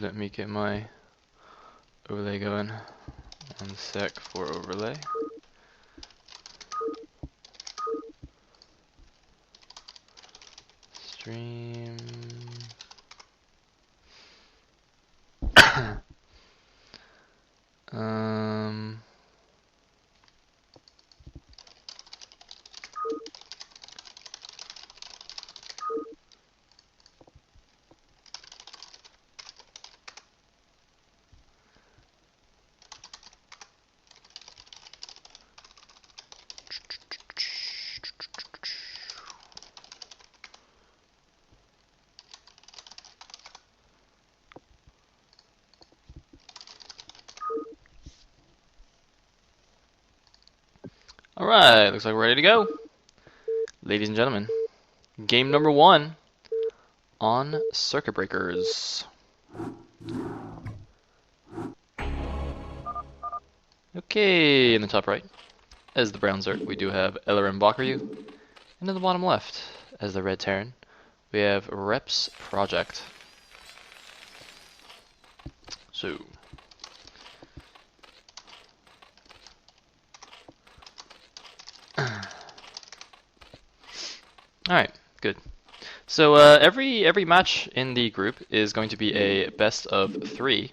Let me get my overlay going. 1 sec for overlay. Stream. Alright, looks like we're ready to go. Ladies and gentlemen, game number 1 on Circuit Breakers. Okay, in the top right, as the brown Zerk, we do have LRM Bakuryu. And in the bottom left, as the red Terran, we have Reps Project. So, alright, good. So every match in the group is going to be a best of 3.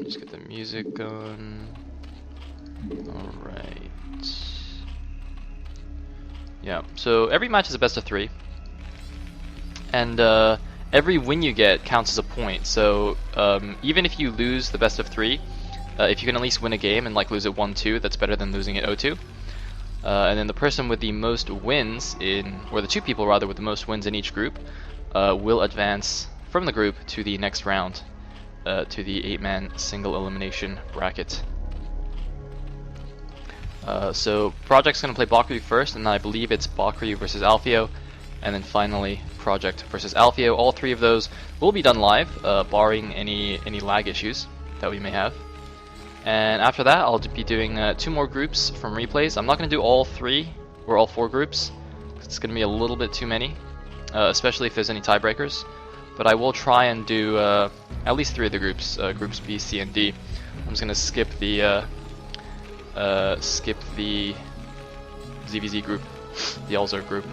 Just get the music going. Alright. Yeah, so every match is a best of 3. And every win you get counts as a point. So even if you lose the best of 3, if you can at least win a game and like lose it 1-2, that's better than losing it 0-2. And then the person with the most wins or the 2 people rather with the most wins in each group, will advance from the group to the next round, to the 8-man single elimination bracket. So Project's going to play Bakuryu first, and I believe it's Bakuryu versus Alfio, and then finally Project versus Alfio. All 3 of those will be done live, barring any lag issues that we may have. And after that, I'll be doing 2 more groups from replays. I'm not going to do all 3 or all 4 groups. It's going to be a little bit too many, especially if there's any tiebreakers. But I will try and do at least 3 of the groups, groups B, C, and D. I'm just going to skip the ZVZ group, the Elzer group.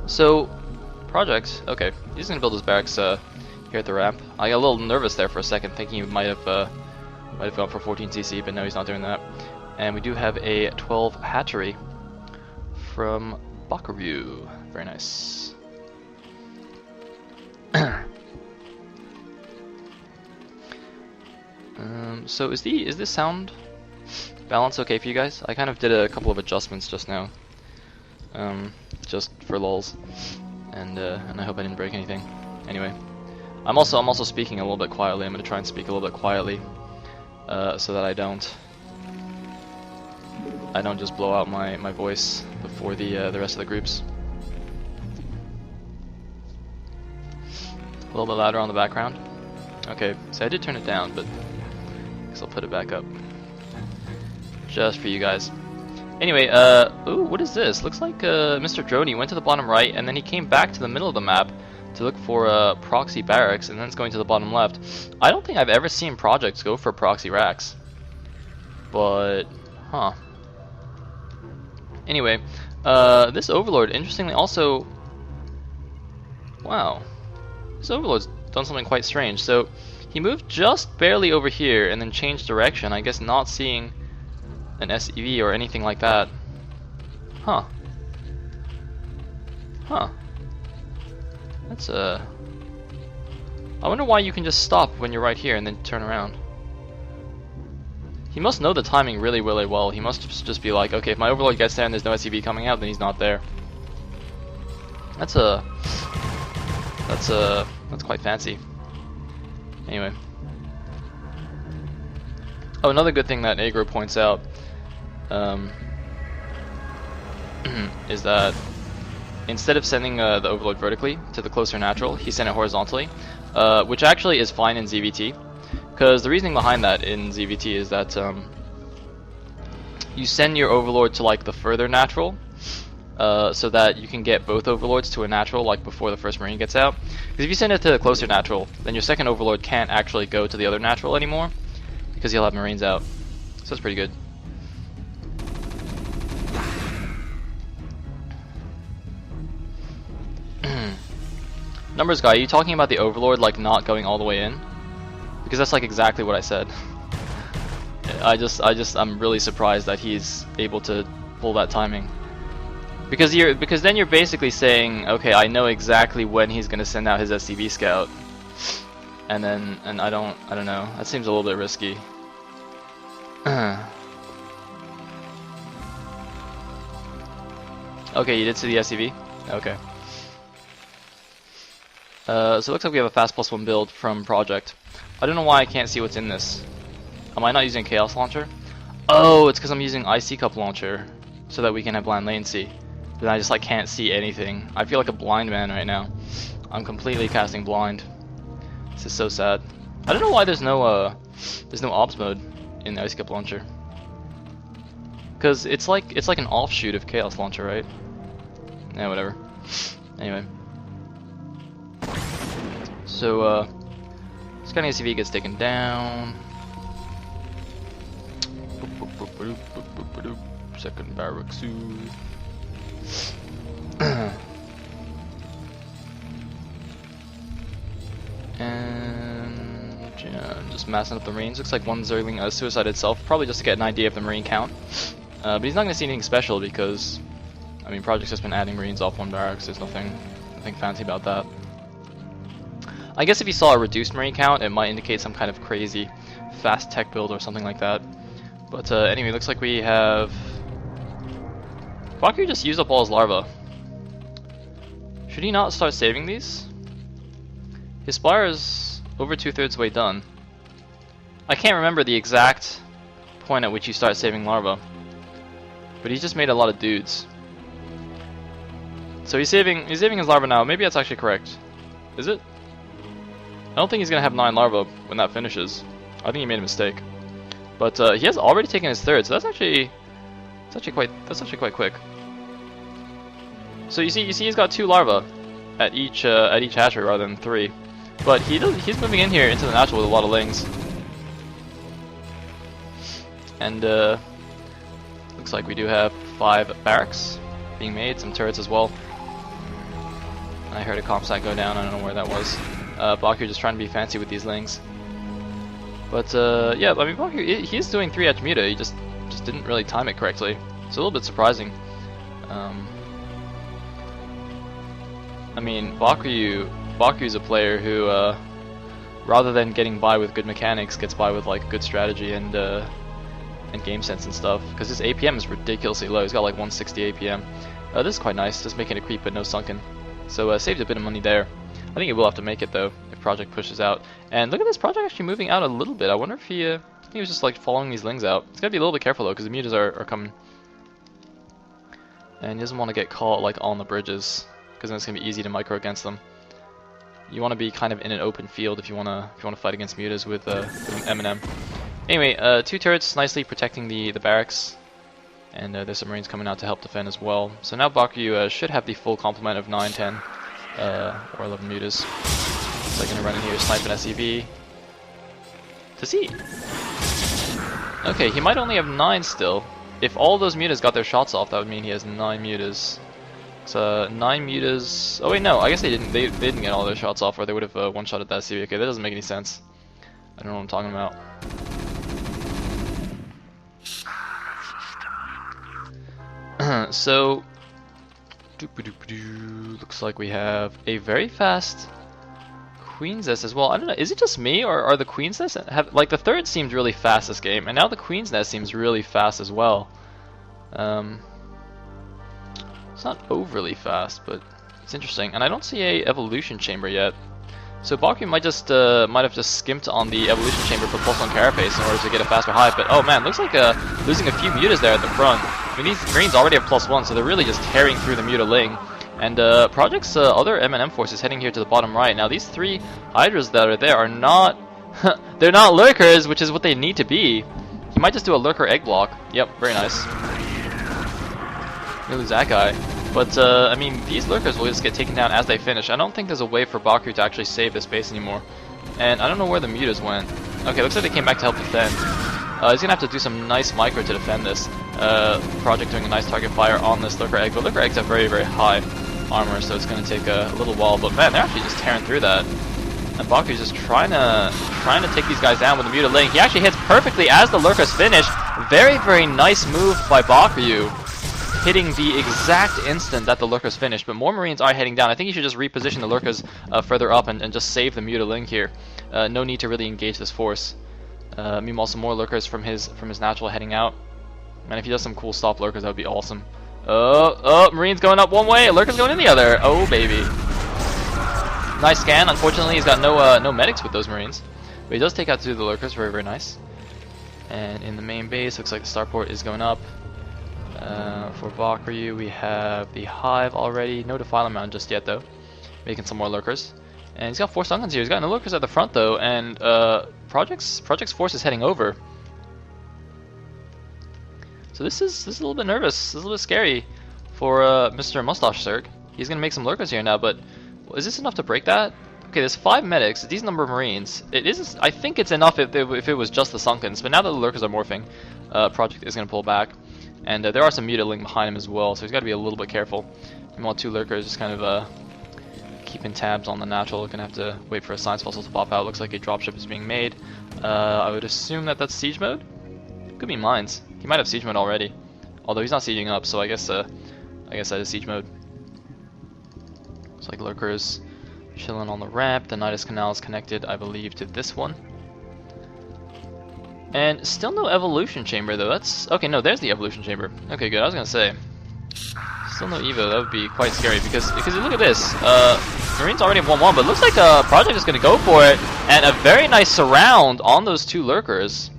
So, Project, okay, he's going to build his barracks here at the ramp. I got a little nervous there for a second, thinking he might have gone for 14cc, but no, he's not doing that. And we do have a 12 hatchery from Bakuryu. Very nice. So is this sound balance okay for you guys? I kind of did a couple of adjustments just now, just for lulz, and I hope I didn't break anything. Anyway, I'm also speaking a little bit quietly. I'm gonna try and speak a little bit quietly, so that I don't just blow out my voice before the rest of the groups. A little bit louder on the background. Okay, so I did turn it down, but I guess I'll put it back up just for you guys. Anyway, ooh, what is this? Looks like Mr. Droney went to the bottom right, and then he came back to the middle of the map to look for proxy barracks, and then it's going to the bottom left. I don't think I've ever seen projects go for proxy racks, but huh. Anyway, this Overlord, interestingly, also, wow, this Overlord's done something quite strange. So he moved just barely over here and then changed direction, I guess not seeing an SEV or anything like that. Huh. Huh. That's I wonder why you can just stop when you're right here and then turn around. He must know the timing really, really well. He must just be like, okay, if my Overlord gets there and there's no SEV coming out, then he's not there. That's quite fancy. Anyway. Oh, another good thing that Agro points out is that instead of sending the Overlord vertically to the closer natural, he sent it horizontally, which actually is fine in ZVT. Because the reasoning behind that in ZVT is that you send your Overlord to like the further natural, so that you can get both overlords to a natural like before the first marine gets out. Because if you send it to a closer natural, then your second overlord can't actually go to the other natural anymore because you'll have marines out. So that's pretty good. Numbers guy, are you talking about the overlord like not going all the way in? Because that's like exactly what I said. I'm really surprised that he's able to pull that timing. Because then you're basically saying, okay, I know exactly when he's gonna send out his SCV scout, and I don't know. That seems a little bit risky. Okay, you did see the SCV? Okay. So it looks like we have a fast +1 build from Project. I don't know why I can't see what's in this. Am I not using Chaos Launcher? Oh, it's because I'm using IC Cup Launcher so that we can have blind latency. Then I just like can't see anything. I feel like a blind man right now. I'm completely casting blind. This is so sad. I don't know why there's no ops mode in the IC Cup Launcher. Because it's like an offshoot of Chaos Launcher, right? Yeah, whatever. Anyway. So, Scanning SCV gets taken down. Second barracks. And yeah, just massing up the Marines. Looks like one Zergling suicided itself, probably just to get an idea of the Marine count. But he's not going to see anything special because, I mean, Project's just been adding Marines off one barracks. There's nothing fancy about that. I guess if you saw a reduced Marine count, it might indicate some kind of crazy fast tech build or something like that. But anyway, looks like we have... Bakuryu just used up all his larvae. Should he not start saving these? His spire is over 2/3 way done. I can't remember the exact point at which you start saving larvae. But he's just made a lot of dudes. So he's saving his larvae now. Maybe that's actually correct. Is it? I don't think he's gonna have 9 larvae when that finishes. I think he made a mistake. But he has already taken his third, so that's actually quite quick. So you see he's got 2 larvae at each hatchery rather than 3. But he's moving in here into the natural with a lot of lings. And looks like we do have 5 barracks being made, some turrets as well. I heard a comsat go down, I don't know where that was. Bakuryu just trying to be fancy with these lings. But yeah, I mean Bakuryu, he is doing 3 edge muta, he just didn't really time it correctly. It's a little bit surprising. I mean Bakuryu's a player who rather than getting by with good mechanics, gets by with like good strategy and game sense and stuff. Because his APM is ridiculously low. He's got like 160 APM. This is quite nice, just making a creep but no sunken. So saved a bit of money there. I think he will have to make it though if Project pushes out. And look at this Project actually moving out a little bit. I wonder if he was just like following these lings out. He's gotta be a little bit careful though because the mutas are coming. And he doesn't want to get caught like on the bridges because then it's gonna be easy to micro against them. You want to be kind of in an open field if you wanna fight against mutas with Eminem. Anyway, 2 turrets nicely protecting the barracks, and there's some Marines coming out to help defend as well. So now Bakuryu should have the full complement of 9, 10, or 11 mutas. So I'm gonna run in here, snipe an SCV. Does he? Okay, he might only have 9 still. If all those mutas got their shots off, that would mean he has 9 mutas. So 9 mutas. Oh wait, no. I guess they didn't. They didn't get all their shots off, or they would have one-shotted that SCV. Okay, that doesn't make any sense. I don't know what I'm talking about. So, looks like we have a very fast Queen's Nest as well. I don't know. Is it just me, or are the Queen's Nest have like the third seemed really fast this game, and now the Queen's Nest seems really fast as well. It's not overly fast, but it's interesting. And I don't see a evolution chamber yet. So Bakuryu might have just skimped on the evolution chamber for +1 carapace in order to get a faster hive. But oh man, looks like losing a few mutas there at the front. I mean, these Marines already have +1, so they're really just tearing through the muta ling. And Project's other M&M forces heading here to the bottom right. Now these 3 Hydras that are there are not they're not lurkers, which is what they need to be. He might just do a lurker egg block. Yep, very nice. We lose that guy. But, I mean, these lurkers will just get taken down as they finish. I don't think there's a way for Bakuryu to actually save this base anymore. And I don't know where the mutas went. Okay, looks like they came back to help defend. He's gonna have to do some nice micro to defend this. Project doing a nice target fire on this lurker egg, but lurker eggs have very, very high armor, so it's gonna take a little while. But man, they're actually just tearing through that. And Bakuryu's just trying to take these guys down with the muta link. He actually hits perfectly as the lurkers finish. Very, very nice move by Bakuryu, hitting the exact instant that the lurkers finished. But more marines are heading down. I think he should just reposition the lurkers further up and just save the muta link here. No need to really engage this force. Meanwhile, some more lurkers from his natural heading out. Man, if he does some cool stop lurkers, that would be awesome. Oh, Marines going up one way, lurkers going in the other. Oh, baby. Nice scan. Unfortunately, he's got no medics with those Marines. But he does take out 2 of the lurkers. Very, very nice. And in the main base, looks like the starport is going up. For Bakuryu, we have the Hive already. No Defiler Mountain just yet, though. Making some more lurkers. And he's got 4 stun guns here. He's got no lurkers at the front, though. And Project's force is heading over. So this is a little bit nervous. This is a little bit scary for Mr. Mustache Zerg. He's going to make some lurkers here now, but is this enough to break that? Okay, there's 5 medics, a decent number of Marines. It is, I think it's enough if it was just the Sunkens, but now that the lurkers are morphing, Project is going to pull back. And there are some muta link behind him as well, so he's got to be a little bit careful. Meanwhile, 2 lurkers just kind of keeping tabs on the natural. Gonna have to wait for a science fossil to pop out. Looks like a dropship is being made. I would assume that that's siege mode. Could be mines. He might have siege mode already, although he's not sieging up. So I guess that is siege mode. Looks like lurkers chilling on the ramp. The Nidus Canal is connected, I believe, to this one. And still no evolution chamber though. That's okay. No, there's the evolution chamber. Okay, good. I was gonna say. Still no Evo, that would be quite scary because you look at this, Marines already have 1-1, but it looks like Project is going to go for it, and a very nice surround on those 2 lurkers.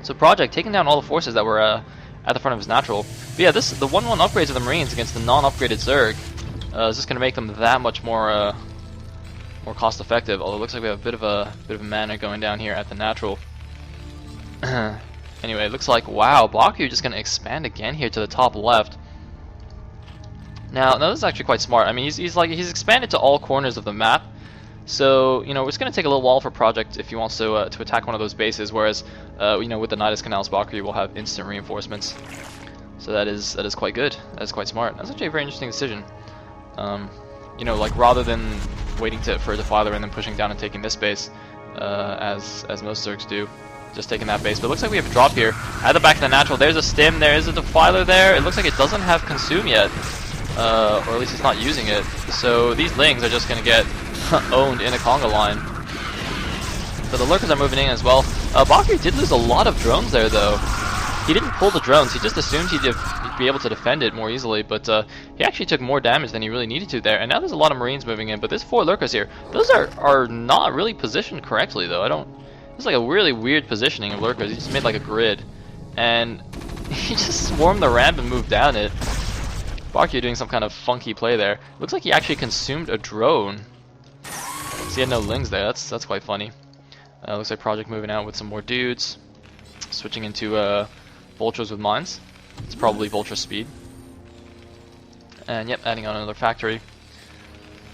So Project taking down all the forces that were at the front of his natural. But yeah, the 1-1 upgrades of the Marines against the non-upgraded Zerg is just going to make them that much more cost effective. Although it looks like we have a bit of a mana going down here at the natural. Anyway, it looks like, wow, Bakuryu just going to expand again here to the top left. Now this is actually quite smart. I mean, he's expanded to all corners of the map. So, you know, it's going to take a little while for Project if he wants to attack one of those bases, whereas, you know, with the Nidus Canals, Bakuryu will have instant reinforcements. So that is quite good. That is quite smart. That's actually a very interesting decision. You know, like, rather than waiting for a Defiler and then pushing down and taking this base, as most Zergs do. Just taking that base, but it looks like we have a drop here at the back of the natural. There's a stim, there is a Defiler there. It looks like it doesn't have consume yet, or at least it's not using it. So these Lings are just going to get owned in a conga line. But the lurkers are moving in as well. Bakuryu did lose a lot of drones there, though. He didn't pull the drones. He just assumed he'd be able to defend it more easily, but he actually took more damage than he really needed to there. And now there's a lot of Marines moving in, but there's 4 lurkers here. Those are not really positioned correctly, though. It's like a really weird positioning of lurkers. He just made like a grid, and he just swarmed the ramp and moved down it. Bakuryu doing some kind of funky play there. Looks like he actually consumed a drone. So he had no Lings there. That's quite funny. Looks like Project moving out with some more dudes, switching into vultures with mines. It's probably vulture speed. And yep, adding on another factory.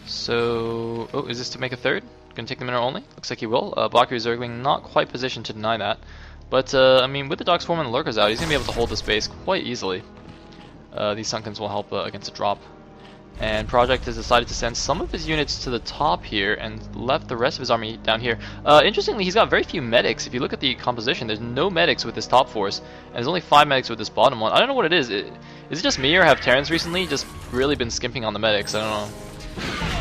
So, oh, is this to make a 3rd? Gonna take the mineral only? Looks like he will. Bakuryu Zergling not quite positioned to deny that. But, I mean, with the Dog Swarm and the Lurkers out, he's gonna be able to hold this base quite easily. These Sunkens will help against a drop. And Project has decided to send some of his units to the top here and left the rest of his army down here. Interestingly, he's got very few medics. If you look at the composition, there's no medics with this top force, and there's only 5 medics with this bottom one. I don't know what it is. Is it just me, or have Terrans recently just really been skimping on the medics? I don't know.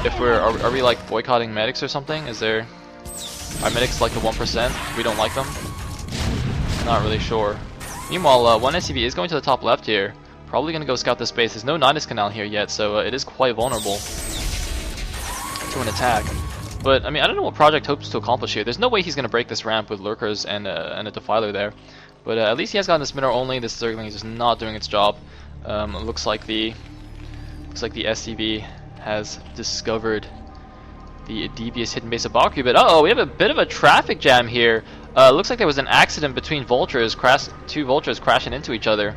If are we like boycotting medics or something? Are medics like the 1%? We don't like them? Not really sure. Meanwhile, one SCV is going to the top left here. Probably going to go scout this base. There's no Nidus Canal here yet, so it is quite vulnerable to an attack. But, I mean, I don't know what Project hopes to accomplish here. There's no way he's going to break this ramp with lurkers and a Defiler there. But at least he has gotten this mineral only. This Zergling is just not doing its job. It looks like the SCV has discovered the devious hidden base of Bakuryu. But uh-oh, we have a bit of a traffic jam here. Looks like there was an accident between vultures, 2 vultures crashing into each other.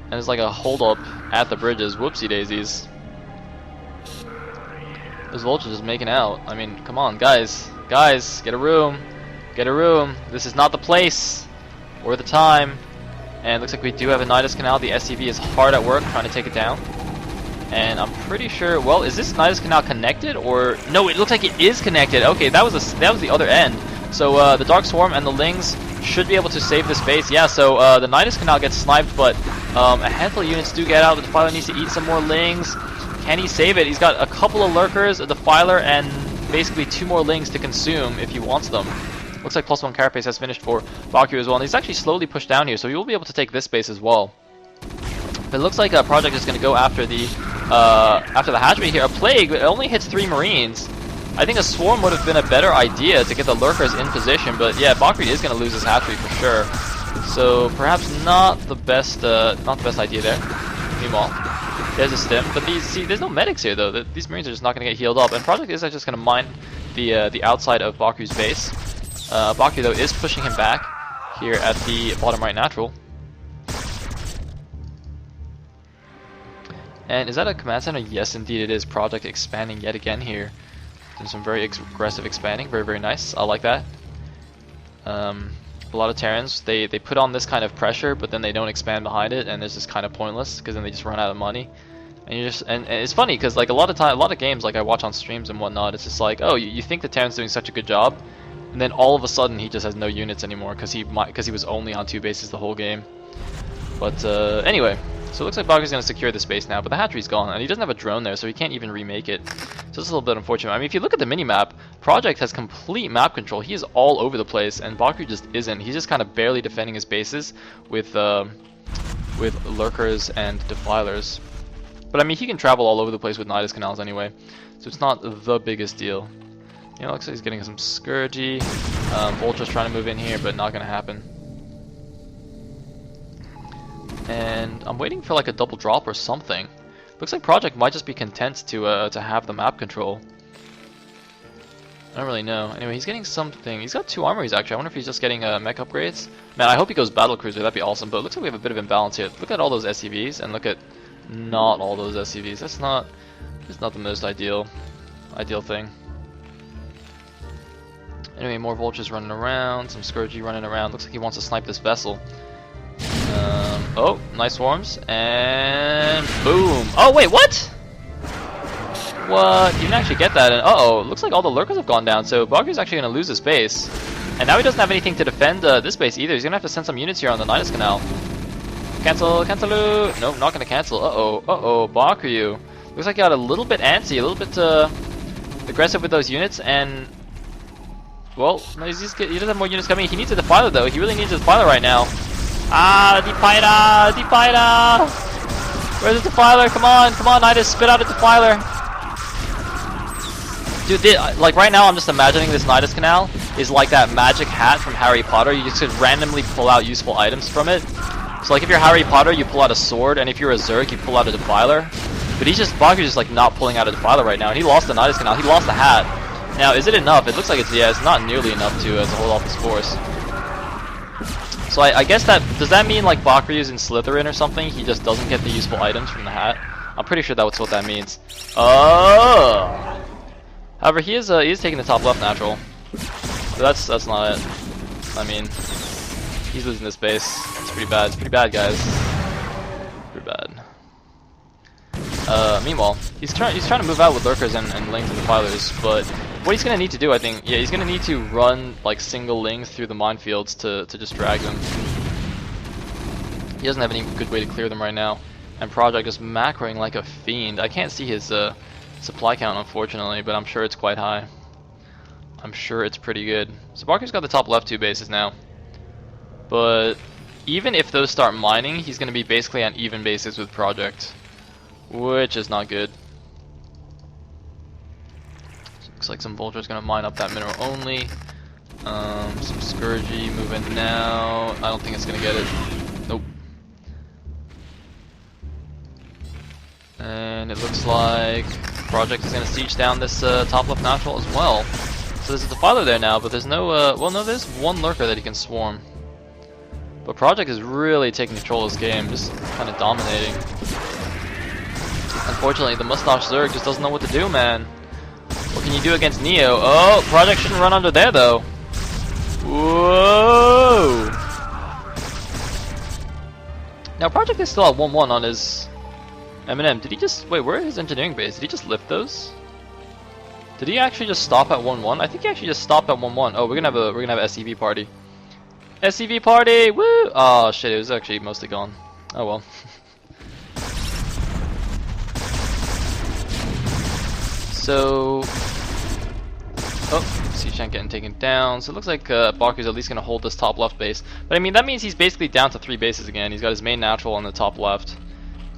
And there's like a hold up at the bridges. Whoopsie daisies. Those vultures just making out. I mean, come on, guys. Guys, get a room. Get a room. This is not the place or the time. And it looks like we do have a Nidus Canal. The SCV is hard at work trying to take it down. And I'm pretty sure, well, is this Nidus Canal connected or no? It looks like it is connected. Okay, that was the other end. So the Dark Swarm and the Lings should be able to save this base. Yeah, so the Nidus Canal gets sniped, but a handful of units do get out. The Defiler needs to eat some more Lings. Can he save it? He's got a couple of Lurkers, a Defiler, and basically 2 more Lings to consume if he wants them. Looks like +1 Carapace has finished for Bakuryu as well, and he's actually slowly pushed down here, so he will be able to take this base as well. But it looks like a Project is going to go after the hatchery here. A Plague, it only hits 3 Marines. I think a Swarm would have been a better idea to get the Lurkers in position, but yeah, Bakuryu is going to lose his hatchery for sure. So perhaps not the best idea there. Meanwhile, there's a stim, but there's no medics here though. These Marines are just not going to get healed up, and Project is just going to mine the outside of Bakuryu's base. Bakuryu though is pushing him back here at the bottom right natural. And is that a command center? Yes, indeed it is. Project expanding yet again here. Doing some very aggressive expanding. Very, very nice. I like that. A lot of Terrans, they put on this kind of pressure, but then they don't expand behind it, and it's just kind of pointless because then they just run out of money. And and it's funny because like a lot of games like I watch on streams and whatnot, it's just like, oh, you think the Terran's doing such a good job, and then all of a sudden he just has no units anymore because he was only on 2 bases the whole game. But anyway. So it looks like Bakuryu's going to secure this base now, but the hatchery's gone, and he doesn't have a drone there, so he can't even remake it. So it's a little bit unfortunate. I mean, if you look at the mini-map, Project has complete map control. He is all over the place, and Bakuryu just isn't. He's just kind of barely defending his bases with Lurkers and Defilers. But I mean, he can travel all over the place with Nidus Canals anyway, so it's not the biggest deal. You know, looks like he's getting some Scourgy. Vulture's trying to move in here, but not going to happen. And I'm waiting for like a double drop or something. Looks like Project might just be content to have the map control. I don't really know. Anyway, he's getting something. He's got 2 armories actually. I wonder if he's just getting mech upgrades. Man, I hope he goes battle cruiser. That'd be awesome. But it looks like we have a bit of imbalance here. Look at all those SCVs and look at not all those SCVs. That's not the most ideal thing. Anyway, more vultures running around. Some Scourgy running around. Looks like he wants to snipe this vessel. Oh, nice swarms, and boom. Oh, wait, what? What? You didn't actually get that, and uh-oh, looks like all the Lurkers have gone down, so Bakuryu's actually going to lose his base. And now he doesn't have anything to defend this base either. He's going to have to send some units here on the Nidus Canal. Cancel. Nope, not going to cancel. Uh-oh, Bakuryu. Looks like he got a little bit antsy, a little bit aggressive with those units, and... Well, no, he doesn't have more units coming. He needs a Defiler, though. He really needs a Defiler right now. Ah, Defiler! Where's the Defiler? Come on, Nidus, spit out a Defiler. Dude, like right now I'm just imagining this Nidus Canal is like that magic hat from Harry Potter. You just could randomly pull out useful items from it. So like if you're Harry Potter, you pull out a sword, and if you're a Zerg, you pull out a Defiler. But Bakuryu's just like not pulling out a Defiler right now, and he lost the Nidus Canal. He lost the hat. Now, is it enough? It looks like it's not nearly enough to hold off his force. So I guess does that mean like Bakuryu's in Slytherin or something? He just doesn't get the useful items from the hat. I'm pretty sure that's what that means. Oh. However, he is taking the top left natural. So that's not it. I mean, he's losing this base. It's pretty bad. It's pretty bad, guys. Pretty bad. Meanwhile, he's trying to move out with Lurkers and Lings and Defilers, but what he's going to need to do, I think, yeah, he's going to need to run like single Lings through the minefields to just drag them. He doesn't have any good way to clear them right now, and Project is macroing like a fiend. I can't see his supply count, unfortunately, but I'm sure it's quite high. I'm sure it's pretty good. So Bakuryu's got the top left 2 bases now, but even if those start mining, he's going to be basically on even bases with Project, which is not good. Looks like some Vulture's gonna mine up that mineral only. Some Scourgy moving now. I don't think it's gonna get it. Nope. And it looks like Project is gonna siege down this top left natural as well. So there's a Defiler there now, but there's no. Well, no, there's one Lurker that he can swarm. But Project is really taking control of this game, just kind of dominating. Unfortunately, the Mustache Zerg just doesn't know what to do, man. What can you do against Neo? Oh, Project shouldn't run under there, though. Whoa! Now, Project is still at 1-1 on his M&M. Did he just... Wait, where is his engineering base? Did he just lift those? Did he actually just stop at 1-1? I think he actually just stopped at 1-1. Oh, we're gonna have a SCV party. SCV party! Woo! Oh shit, it was actually mostly gone. Oh well. So... Oh, Seashank getting taken down. So it looks like Bakuryu's at least gonna hold this top left base. But I mean, that means he's basically down to 3 bases again. He's got his main natural on the top left.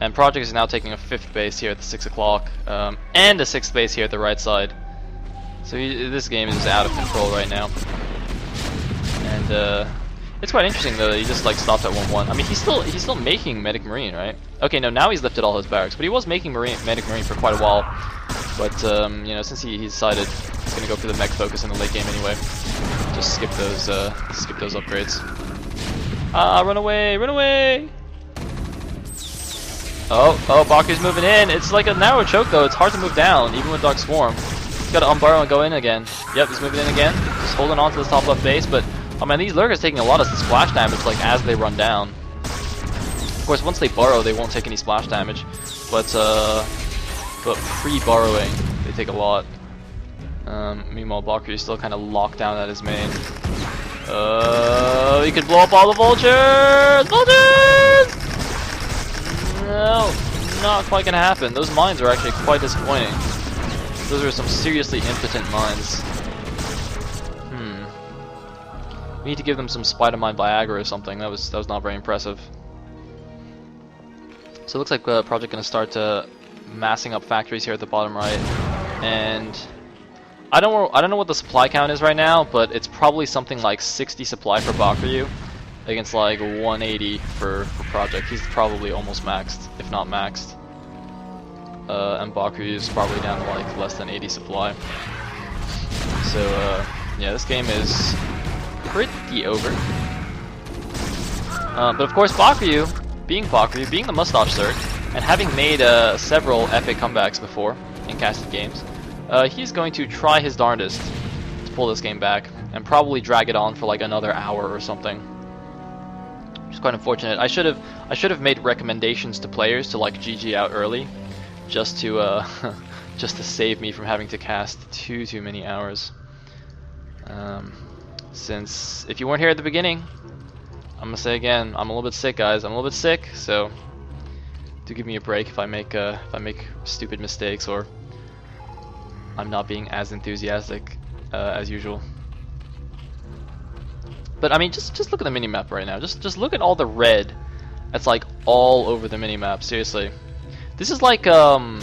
And Project is now taking a 5th base here at the 6 o'clock. And a 6th base here at the right side. So this game is out of control right now. And it's quite interesting though that he just like stopped at 1-1. I mean, he's still making Medic Marine, right? Okay, no, now he's lifted all his barracks, but he was making Medic Marine for quite a while. But you know, since he decided he's gonna go for the mech focus in the late game anyway, just skip those upgrades. Run away, run away! Oh, Bakuryu's moving in. It's like a narrow choke though. It's hard to move down, even with Dark Swarm. He's got to unburrow and go in again. Yep, he's moving in again. Just holding on to this top left base, but oh man, these lurkers taking a lot of splash damage like as they run down. Of course, once they burrow, they won't take any splash damage, but pre-burrowing, they take a lot. Meanwhile, Bakuryu's still kind of locked down at his main. He could blow up all the vultures! Vultures! No, not quite gonna happen. Those mines are actually quite disappointing. Those are some seriously impotent mines. We need to give them some Spider-Mine Viagra or something. That was not very impressive. So it looks like Project gonna start massing up factories here at the bottom right, and I don't know what the supply count is right now, but it's probably something like 60 supply for Bakuryu against like 180 for Project. He's probably almost maxed, if not maxed. And Bakuryu is probably down to like less than 80 supply. So yeah, this game is pretty over. But of course, Bakuryu, being the Mustache Zerg, and having made several epic comebacks before in casted games, he's going to try his darndest to pull this game back and probably drag it on for like another hour or something. Which is quite unfortunate. I should have made recommendations to players to like GG out early, just to just to save me from having to cast too many hours. Since if you weren't here at the beginning, I'm gonna say again, I'm a little bit sick, guys. I'm a little bit sick, so do give me a break if I make stupid mistakes or I'm not being as enthusiastic as usual. But I mean, just look at the minimap right now. Just look at all the red that's like all over the minimap. Seriously, this is like those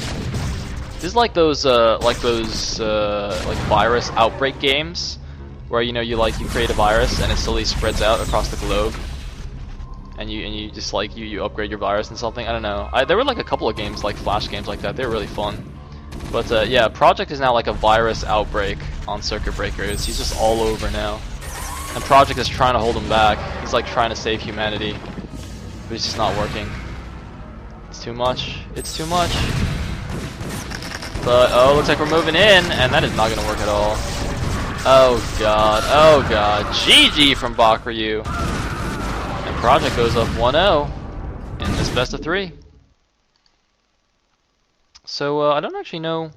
virus outbreak games where you create a virus and it slowly spreads out across the globe, and you just like you upgrade your virus and something. I don't know. There were like a couple of games like Flash games like that. They were really fun. But yeah, Project is now like a virus outbreak on circuit breakers. He's just all over now. And Project is trying to hold him back. He's like trying to save humanity, but it's just not working. It's too much. It's too much. But oh, looks like we're moving in, and that is not gonna work at all. Oh god. Oh god. GG from Bakuryu. And Project goes up 1-0 in this best of 3. So I don't actually know.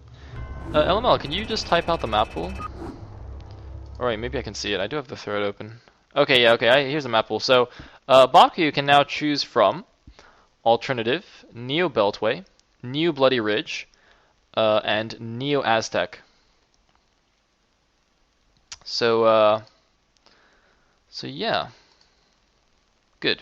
LML, can you just type out the map pool? Alright, maybe I can see it. I do have the thread open. Okay, yeah, okay, here's the map pool. So, Bakuryu can now choose from Alternative, Neo Beltway, Neo Bloody Ridge, and Neo Aztec. So yeah. Good.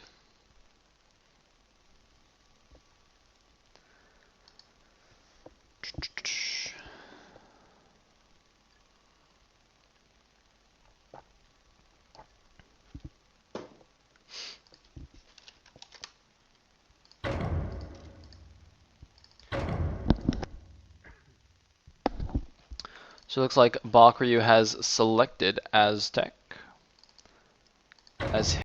So it looks like Bakuryu has selected Aztec as